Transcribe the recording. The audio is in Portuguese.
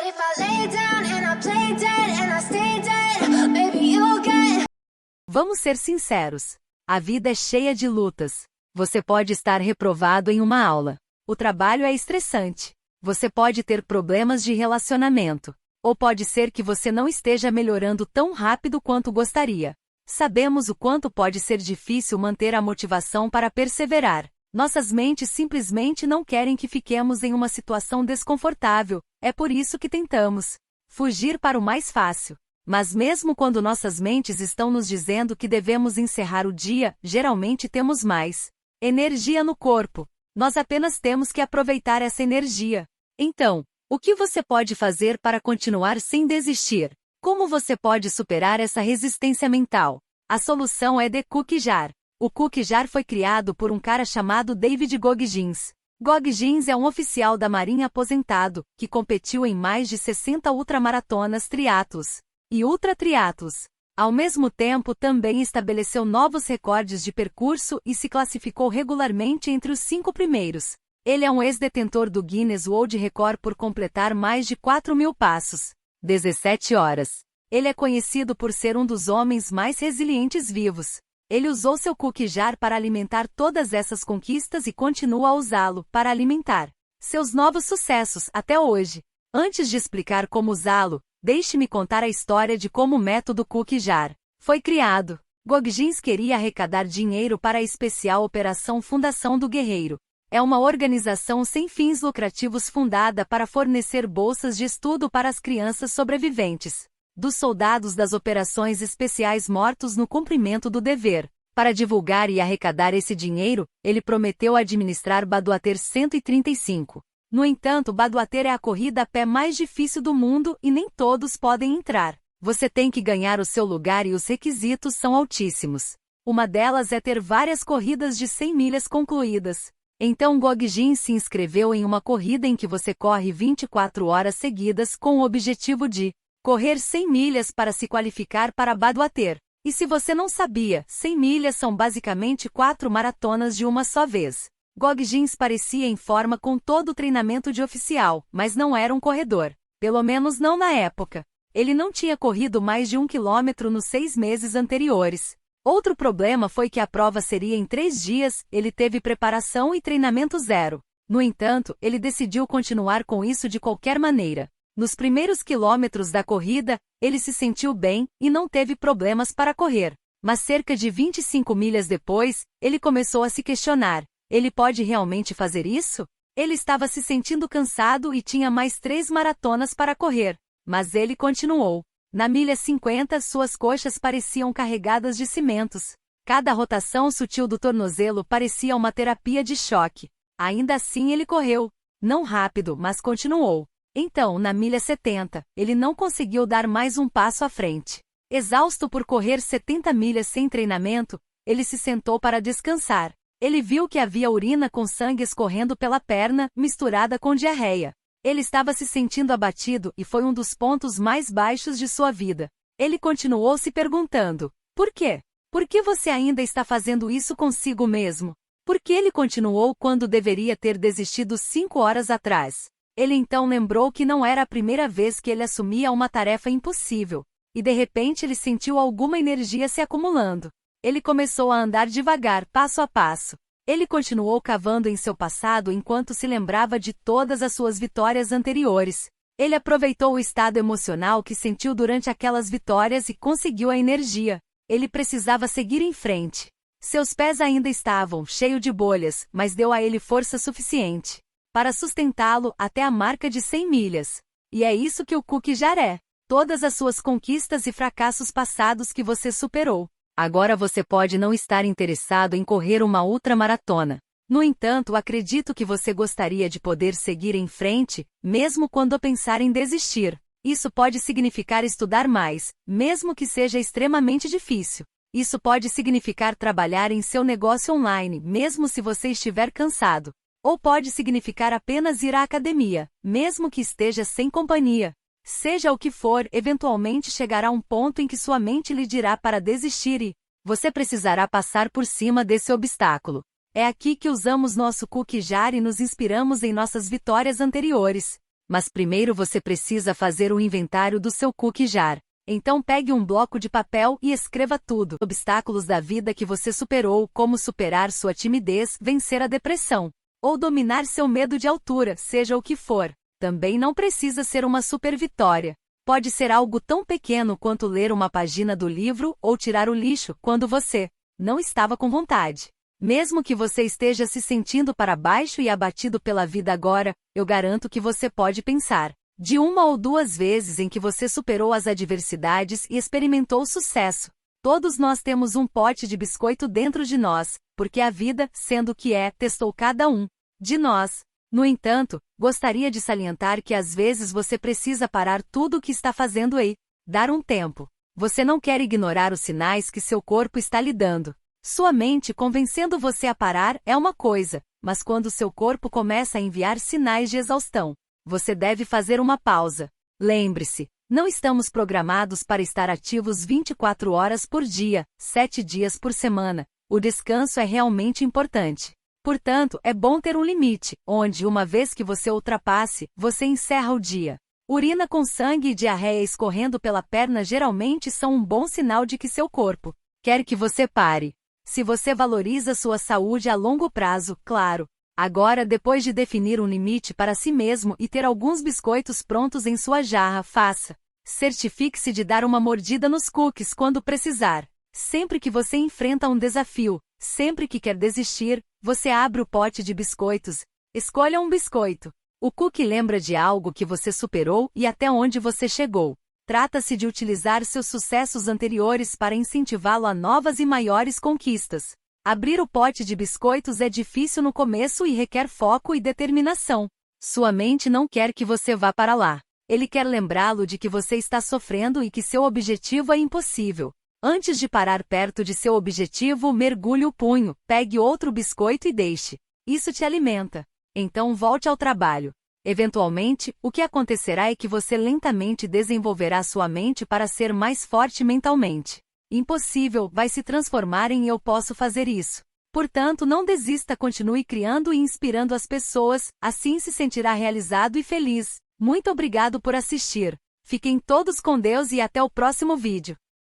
if I lay down and I play dead and I stay dead, maybe you'll get. Vamos ser sinceros. A vida é cheia de lutas. Você pode estar reprovado em uma aula. O trabalho é estressante. Você pode ter problemas de relacionamento. Ou pode ser que você não esteja melhorando tão rápido quanto gostaria. Sabemos o quanto pode ser difícil manter a motivação para perseverar. Nossas mentes simplesmente não querem que fiquemos em uma situação desconfortável, é por isso que tentamos fugir para o mais fácil. Mas mesmo quando nossas mentes estão nos dizendo que devemos encerrar o dia, geralmente temos mais energia no corpo. Nós apenas temos que aproveitar essa energia. Então, o que você pode fazer para continuar sem desistir? Como você pode superar essa resistência mental? A solução é The Cookie Jar. O Cookie Jar foi criado por um cara chamado David Goggins. Goggins é um oficial da Marinha aposentado, que competiu em mais de 60 ultramaratonas triatlos e ultratriatlos. Ao mesmo tempo, também estabeleceu novos recordes de percurso e se classificou regularmente entre os 5 primeiros. Ele é um ex-detentor do Guinness World Record por completar mais de 4.000 passos. 17 horas. Ele é conhecido por ser um dos homens mais resilientes vivos. Ele usou seu cookie jar para alimentar todas essas conquistas e continua a usá-lo para alimentar seus novos sucessos até hoje. Antes de explicar como usá-lo, deixe-me contar a história de como o método cookie jar foi criado. Goggins queria arrecadar dinheiro para a especial Operação Fundação do Guerreiro. É uma organização sem fins lucrativos fundada para fornecer bolsas de estudo para as crianças sobreviventes dos soldados das operações especiais mortos no cumprimento do dever. Para divulgar e arrecadar esse dinheiro, ele prometeu administrar Badoater 135. No entanto, Badoater é a corrida a pé mais difícil do mundo e nem todos podem entrar. Você tem que ganhar o seu lugar e os requisitos são altíssimos. Uma delas é ter várias corridas de 100 milhas concluídas. Então Goggins se inscreveu em uma corrida em que você corre 24 horas seguidas com o objetivo de correr 100 milhas para se qualificar para Badoater. E se você não sabia, 100 milhas são basicamente 4 maratonas de uma só vez. Goggins parecia em forma com todo o treinamento de oficial, mas não era um corredor. Pelo menos não na época. Ele não tinha corrido mais de 1 quilômetro nos 6 meses anteriores. Outro problema foi que a prova seria em 3 dias, ele teve preparação e treinamento zero. No entanto, ele decidiu continuar com isso de qualquer maneira. Nos primeiros quilômetros da corrida, ele se sentiu bem e não teve problemas para correr. Mas cerca de 25 milhas depois, ele começou a se questionar. Ele pode realmente fazer isso? Ele estava se sentindo cansado e tinha mais 3 maratonas para correr. Mas ele continuou. Na milha 50, suas coxas pareciam carregadas de cimentos. Cada rotação sutil do tornozelo parecia uma terapia de choque. Ainda assim ele correu. Não rápido, mas continuou. Então, na milha 70, ele não conseguiu dar mais um passo à frente. Exausto por correr 70 milhas sem treinamento, ele se sentou para descansar. Ele viu que havia urina com sangue escorrendo pela perna, misturada com diarreia. Ele estava se sentindo abatido e foi um dos pontos mais baixos de sua vida. Ele continuou se perguntando: por quê? Por que você ainda está fazendo isso consigo mesmo? Por que ele continuou quando deveria ter desistido 5 horas atrás? Ele então lembrou que não era a primeira vez que ele assumia uma tarefa impossível, e de repente ele sentiu alguma energia se acumulando. Ele começou a andar devagar, passo a passo. Ele continuou cavando em seu passado enquanto se lembrava de todas as suas vitórias anteriores. Ele aproveitou o estado emocional que sentiu durante aquelas vitórias e conseguiu a energia. Ele precisava seguir em frente. Seus pés ainda estavam cheios de bolhas, mas deu a ele força suficiente para sustentá-lo até a marca de 100 milhas. E é isso que o cookie jar é. Todas as suas conquistas e fracassos passados que você superou. Agora você pode não estar interessado em correr uma ultramaratona. No entanto, acredito que você gostaria de poder seguir em frente, mesmo quando pensar em desistir. Isso pode significar estudar mais, mesmo que seja extremamente difícil. Isso pode significar trabalhar em seu negócio online, mesmo se você estiver cansado. Ou pode significar apenas ir à academia, mesmo que esteja sem companhia. Seja o que for, eventualmente chegará um ponto em que sua mente lhe dirá para desistir e você precisará passar por cima desse obstáculo. É aqui que usamos nosso cookie jar e nos inspiramos em nossas vitórias anteriores. Mas primeiro você precisa fazer o inventário do seu cookie jar. Então pegue um bloco de papel e escreva tudo. Obstáculos da vida que você superou, como superar sua timidez, vencer a depressão, ou dominar seu medo de altura, seja o que for. Também não precisa ser uma super vitória. Pode ser algo tão pequeno quanto ler uma página do livro ou tirar o lixo quando você não estava com vontade. Mesmo que você esteja se sentindo para baixo e abatido pela vida agora, eu garanto que você pode pensar de uma ou duas vezes em que você superou as adversidades e experimentou sucesso. Todos nós temos um pote de biscoito dentro de nós, porque a vida, sendo o que é, testou cada um de nós. No entanto, gostaria de salientar que às vezes você precisa parar tudo o que está fazendo e dar um tempo. Você não quer ignorar os sinais que seu corpo está lhe dando. Sua mente convencendo você a parar é uma coisa, mas quando seu corpo começa a enviar sinais de exaustão, você deve fazer uma pausa. Lembre-se, não estamos programados para estar ativos 24 horas por dia, 7 dias por semana. O descanso é realmente importante. Portanto, é bom ter um limite, onde, uma vez que você ultrapasse, você encerra o dia. Urina com sangue e diarreia escorrendo pela perna geralmente são um bom sinal de que seu corpo quer que você pare. Se você valoriza sua saúde a longo prazo, claro. Agora, depois de definir um limite para si mesmo e ter alguns biscoitos prontos em sua jarra, faça. Certifique-se de dar uma mordida nos cookies quando precisar. Sempre que você enfrenta um desafio, sempre que quer desistir, você abre o pote de biscoitos. Escolha um biscoito. O cookie lembra de algo que você superou e até onde você chegou. Trata-se de utilizar seus sucessos anteriores para incentivá-lo a novas e maiores conquistas. Abrir o pote de biscoitos é difícil no começo e requer foco e determinação. Sua mente não quer que você vá para lá. Ele quer lembrá-lo de que você está sofrendo e que seu objetivo é impossível. Antes de parar perto de seu objetivo, mergulhe o punho, pegue outro biscoito e deixe. Isso te alimenta. Então volte ao trabalho. Eventualmente, o que acontecerá é que você lentamente desenvolverá sua mente para ser mais forte mentalmente. Impossível vai se transformar em eu posso fazer isso. Portanto, não desista, continue criando e inspirando as pessoas, assim se sentirá realizado e feliz. Muito obrigado por assistir. Fiquem todos com Deus e até o próximo vídeo.